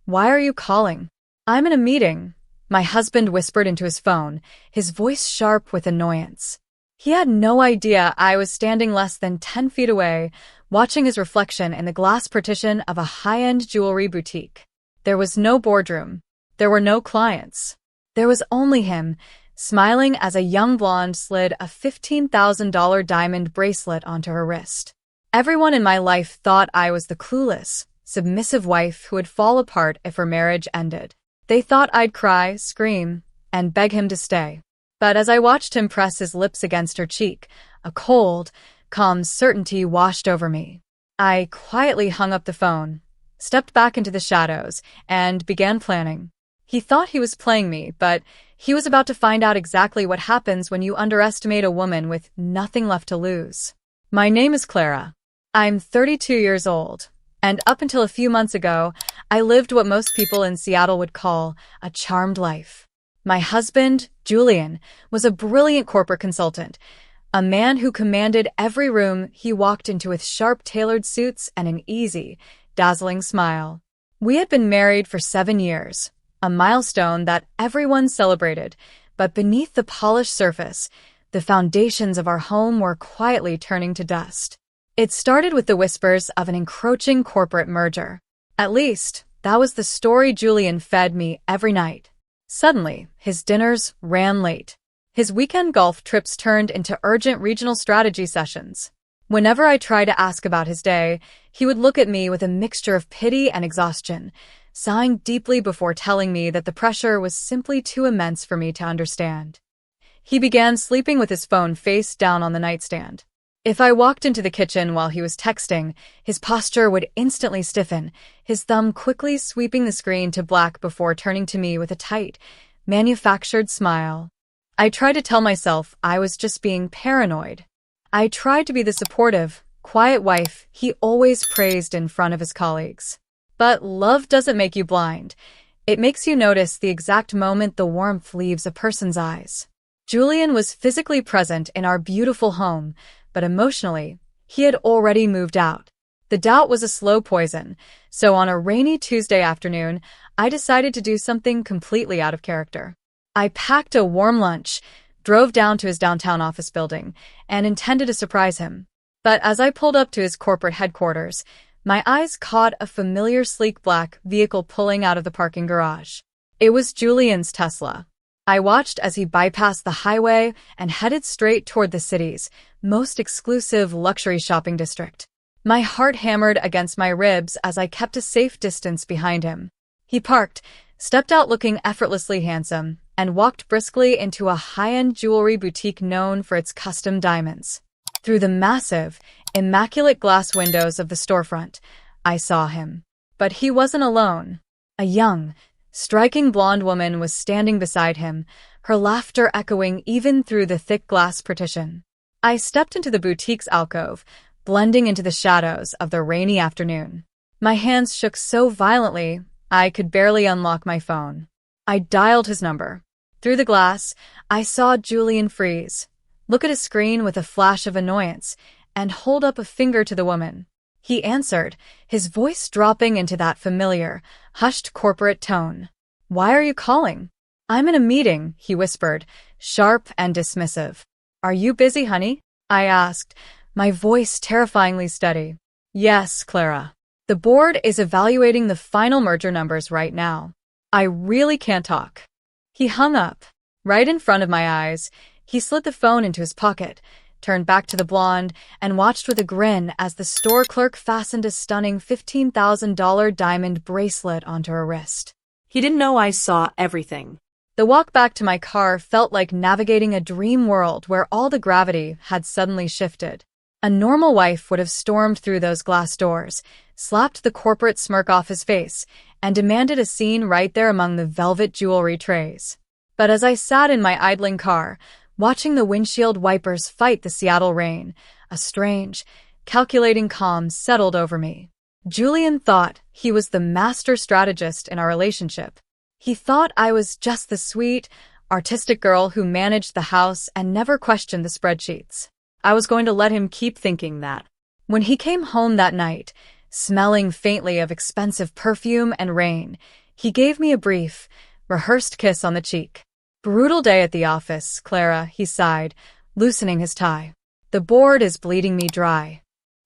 Why are you calling? I'm in a meeting, my husband whispered into his phone, his voice sharp with annoyance. He had no idea I was standing less than 10 feet away, watching his reflection in the glass partition of a high-end jewelry boutique. There was no boardroom. There were no clients. There was only him, smiling as a young blonde slid a $15,000 diamond bracelet onto her wrist. Everyone in my life thought I was the clueless, submissive wife who would fall apart if her marriage ended. They thought I'd cry, scream, and beg him to stay. But as I watched him press his lips against her cheek, a cold, calm certainty washed over me. I quietly hung up the phone, stepped back into the shadows, and began planning. He thought he was playing me, but he was about to find out exactly what happens when you underestimate a woman with nothing left to lose. My name is Clara. I'm 32 years old, and up until a few months ago, I lived what most people in Seattle would call a charmed life. My husband, Julian, was a brilliant corporate consultant, a man who commanded every room he walked into with sharp tailored suits and an easy, dazzling smile. We had been married for 7 years, a milestone that everyone celebrated, but beneath the polished surface, the foundations of our home were quietly turning to dust. It started with the whispers of an encroaching corporate merger. At least, that was the story Julian fed me every night. Suddenly, his dinners ran late. His weekend golf trips turned into urgent regional strategy sessions. Whenever I tried to ask about his day, he would look at me with a mixture of pity and exhaustion, sighing deeply before telling me that the pressure was simply too immense for me to understand. He began sleeping with his phone face down on the nightstand. If I walked into the kitchen while he was texting, his posture would instantly stiffen, his thumb quickly sweeping the screen to black before turning to me with a tight, manufactured smile. I tried to tell myself I was just being paranoid. I tried to be the supportive, quiet wife he always praised in front of his colleagues. But love doesn't make you blind. It makes you notice the exact moment the warmth leaves a person's eyes. Julian was physically present in our beautiful home, but emotionally, he had already moved out. The doubt was a slow poison, so on a rainy Tuesday afternoon, I decided to do something completely out of character. I packed a warm lunch, drove down to his downtown office building, and intended to surprise him. But as I pulled up to his corporate headquarters, my eyes caught a familiar sleek black vehicle pulling out of the parking garage. It was Julian's Tesla. I watched as he bypassed the highway and headed straight toward the city's most exclusive luxury shopping district. My heart hammered against my ribs as I kept a safe distance behind him. He parked, stepped out looking effortlessly handsome, and walked briskly into a high-end jewelry boutique known for its custom diamonds. Through the massive, immaculate glass windows of the storefront, I saw him. But he wasn't alone. A young, striking blonde woman was standing beside him, her laughter echoing even through the thick glass partition. I stepped into the boutique's alcove, blending into the shadows of the rainy afternoon. My hands shook so violently, I could barely unlock my phone. I dialed his number. Through the glass, I saw Julian freeze, look at his screen with a flash of annoyance, and hold up a finger to the woman. He answered, his voice dropping into that familiar, hushed corporate tone. "Why are you calling?" "I'm in a meeting," he whispered, sharp and dismissive. "Are you busy, honey?" I asked, my voice terrifyingly steady. "Yes, Clara. The board is evaluating the final merger numbers right now. I really can't talk." He hung up. Right in front of my eyes, he slid the phone into his pocket, turned back to the blonde, and watched with a grin as the store clerk fastened a stunning $15,000 diamond bracelet onto her wrist. He didn't know I saw everything. The walk back to my car felt like navigating a dream world where all the gravity had suddenly shifted. A normal wife would have stormed through those glass doors, slapped the corporate smirk off his face, and demanded a scene right there among the velvet jewelry trays. But as I sat in my idling car, watching the windshield wipers fight the Seattle rain, a strange, calculating calm settled over me. Julian thought he was the master strategist in our relationship. He thought I was just the sweet, artistic girl who managed the house and never questioned the spreadsheets. I was going to let him keep thinking that. When he came home that night, smelling faintly of expensive perfume and rain. He gave me a brief, rehearsed kiss on the cheek. "Brutal day at the office, Clara," he sighed, loosening his tie. "The board is bleeding me dry."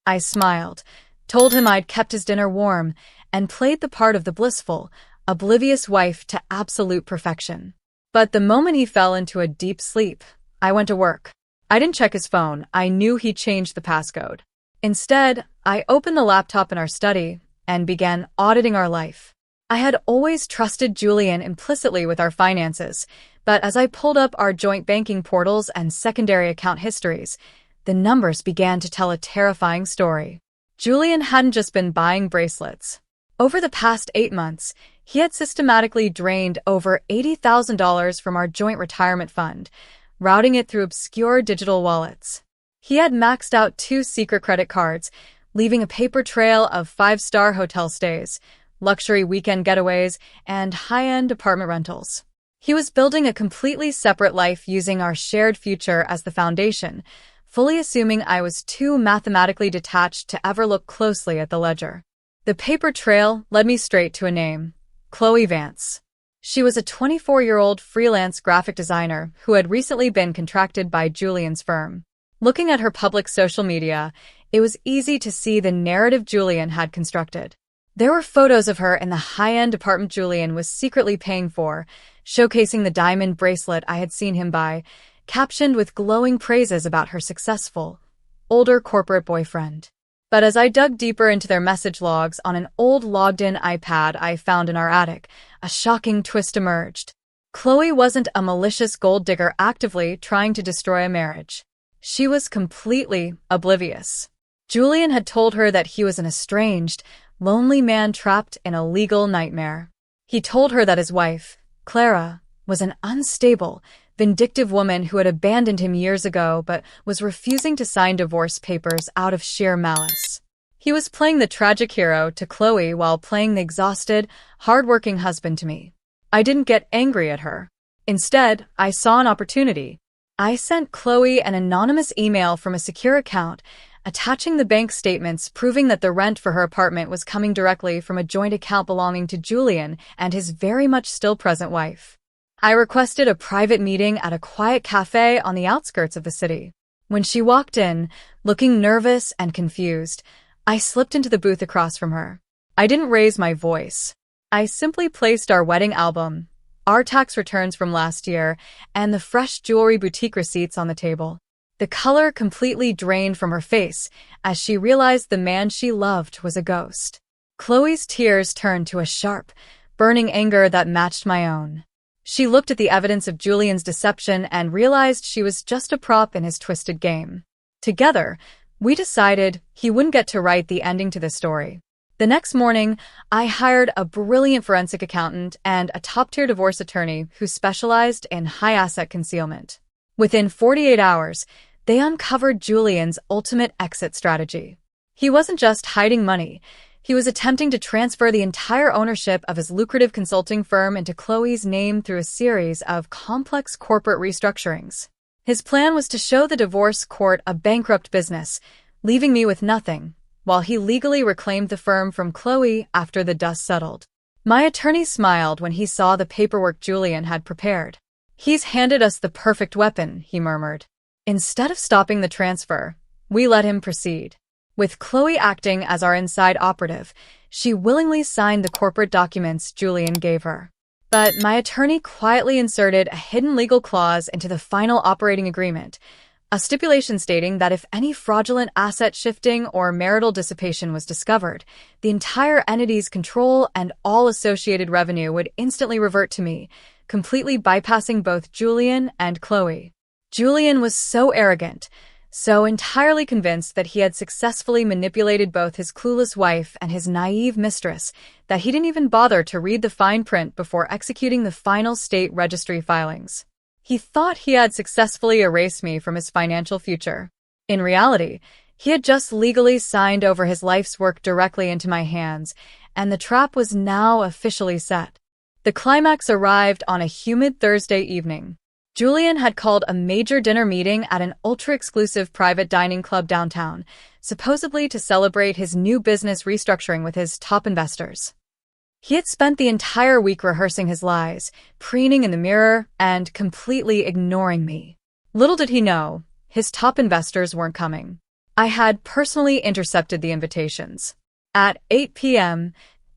I smiled, told him I'd kept his dinner warm, and played the part of the blissful, oblivious wife to absolute perfection. But the moment he fell into a deep sleep, I went to work. I didn't check his phone. I knew he'd changed the passcode. Instead, I opened the laptop in our study and began auditing our life. I had always trusted Julian implicitly with our finances, but as I pulled up our joint banking portals and secondary account histories, the numbers began to tell a terrifying story. Julian hadn't just been buying bracelets. Over the past 8 months, he had systematically drained over $80,000 from our joint retirement fund, routing it through obscure digital wallets. He had maxed out 2 secret credit cards, leaving a paper trail of 5-star hotel stays, luxury weekend getaways, and high-end apartment rentals. He was building a completely separate life using our shared future as the foundation, fully assuming I was too mathematically detached to ever look closely at the ledger. The paper trail led me straight to a name: Chloe Vance. She was a 24-year-old freelance graphic designer who had recently been contracted by Julian's firm. Looking at her public social media, it was easy to see the narrative Julian had constructed. There were photos of her in the high-end apartment Julian was secretly paying for, showcasing the diamond bracelet I had seen him buy, captioned with glowing praises about her successful, older corporate boyfriend. But as I dug deeper into their message logs on an old logged-in iPad I found in our attic, a shocking twist emerged. Chloe wasn't a malicious gold digger actively trying to destroy a marriage. She was completely oblivious. Julian had told her that he was an estranged, lonely man trapped in a legal nightmare. He told her that his wife, Clara, was an unstable, vindictive woman who had abandoned him years ago but was refusing to sign divorce papers out of sheer malice. He was playing the tragic hero to Chloe while playing the exhausted, hard-working husband to me. I didn't get angry at her. Instead, I saw an opportunity. I sent Chloe an anonymous email from a secure account, attaching the bank statements proving that the rent for her apartment was coming directly from a joint account belonging to Julian and his very much still present wife. I requested a private meeting at a quiet cafe on the outskirts of the city. When she walked in, looking nervous and confused, I slipped into the booth across from her. I didn't raise my voice. I simply placed our wedding album, our tax returns from last year, and the fresh jewelry boutique receipts on the table. The color completely drained from her face as she realized the man she loved was a ghost. Chloe's tears turned to a sharp, burning anger that matched my own. She looked at the evidence of Julian's deception and realized she was just a prop in his twisted game. Together, we decided he wouldn't get to write the ending to the story. The next morning, I hired a brilliant forensic accountant and a top-tier divorce attorney who specialized in high-asset concealment. Within 48 hours, they uncovered Julian's ultimate exit strategy. He wasn't just hiding money. He was attempting to transfer the entire ownership of his lucrative consulting firm into Chloe's name through a series of complex corporate restructurings. His plan was to show the divorce court a bankrupt business, leaving me with nothing, while he legally reclaimed the firm from Chloe after the dust settled. My attorney smiled when he saw the paperwork Julian had prepared. "He's handed us the perfect weapon," he murmured. Instead of stopping the transfer, we let him proceed. With Chloe acting as our inside operative, she willingly signed the corporate documents Julian gave her. But my attorney quietly inserted a hidden legal clause into the final operating agreement, a stipulation stating that if any fraudulent asset shifting or marital dissipation was discovered, the entire entity's control and all associated revenue would instantly revert to me, completely bypassing both Julian and Chloe. Julian was so arrogant, so entirely convinced that he had successfully manipulated both his clueless wife and his naive mistress that he didn't even bother to read the fine print before executing the final state registry filings. He thought he had successfully erased me from his financial future. In reality, he had just legally signed over his life's work directly into my hands, and the trap was now officially set. The climax arrived on a humid Thursday evening. Julian had called a major dinner meeting at an ultra-exclusive private dining club downtown, supposedly to celebrate his new business restructuring with his top investors. He had spent the entire week rehearsing his lies, preening in the mirror, and completely ignoring me. Little did he know, his top investors weren't coming. I had personally intercepted the invitations. At 8 p.m.,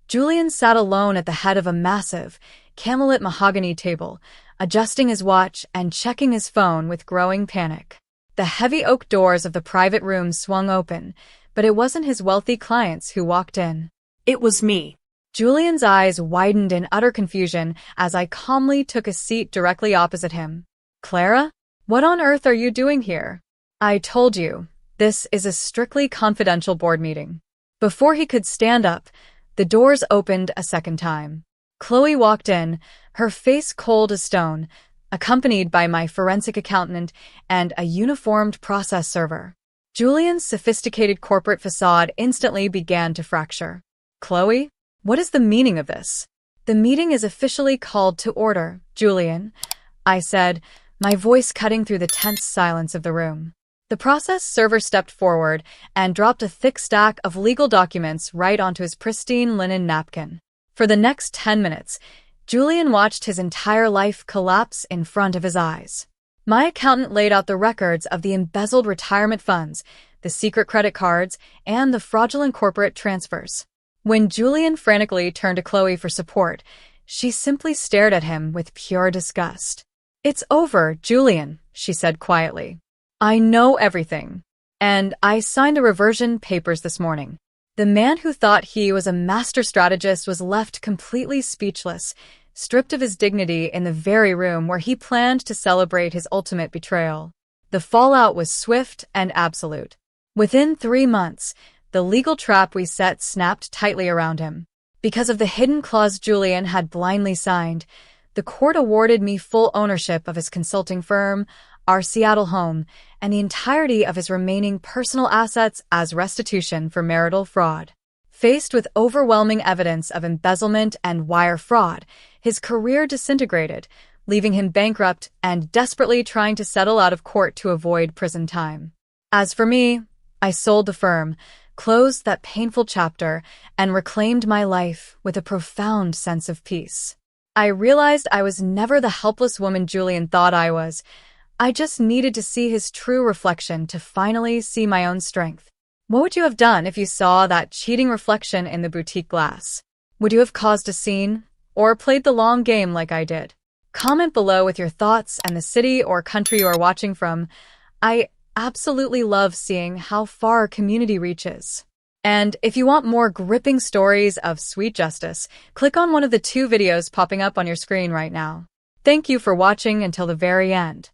Julian sat alone at the head of a massive, camellit mahogany table, adjusting his watch and checking his phone with growing panic. The heavy oak doors of the private room swung open, but it wasn't his wealthy clients who walked in. It was me. Julian's eyes widened in utter confusion as I calmly took a seat directly opposite him. Clara? What on earth are you doing here? I told you, this is a strictly confidential board meeting. Before he could stand up, the doors opened a second time. Chloe walked in, her face cold as stone, accompanied by my forensic accountant and a uniformed process server. Julian's sophisticated corporate facade instantly began to fracture. Chloe? What is the meaning of this? The meeting is officially called to order, Julian, I said, my voice cutting through the tense silence of the room. The process server stepped forward and dropped a thick stack of legal documents right onto his pristine linen napkin. For the next 10 minutes, Julian watched his entire life collapse in front of his eyes. My accountant laid out the records of the embezzled retirement funds, the secret credit cards, and the fraudulent corporate transfers. When Julian frantically turned to Chloe for support, she simply stared at him with pure disgust. It's over, Julian, she said quietly. I know everything. And I signed the reversion papers this morning. The man who thought he was a master strategist was left completely speechless, stripped of his dignity in the very room where he planned to celebrate his ultimate betrayal. The fallout was swift and absolute. Within 3 months, the legal trap we set snapped tightly around him. Because of the hidden clause Julian had blindly signed, the court awarded me full ownership of his consulting firm, our Seattle home, and the entirety of his remaining personal assets as restitution for marital fraud. Faced with overwhelming evidence of embezzlement and wire fraud, his career disintegrated, leaving him bankrupt and desperately trying to settle out of court to avoid prison time. As for me, I sold the firm, closed that painful chapter, and reclaimed my life with a profound sense of peace. I realized I was never the helpless woman Julian thought I was. I just needed to see his true reflection to finally see my own strength. What would you have done if you saw that cheating reflection in the boutique glass? Would you have caused a scene, or played the long game like I did? Comment below with your thoughts and the city or country you are watching from. I absolutely love seeing how far our community reaches. And if you want more gripping stories of sweet justice, click on one of the 2 videos popping up on your screen right now. Thank you for watching until the very end.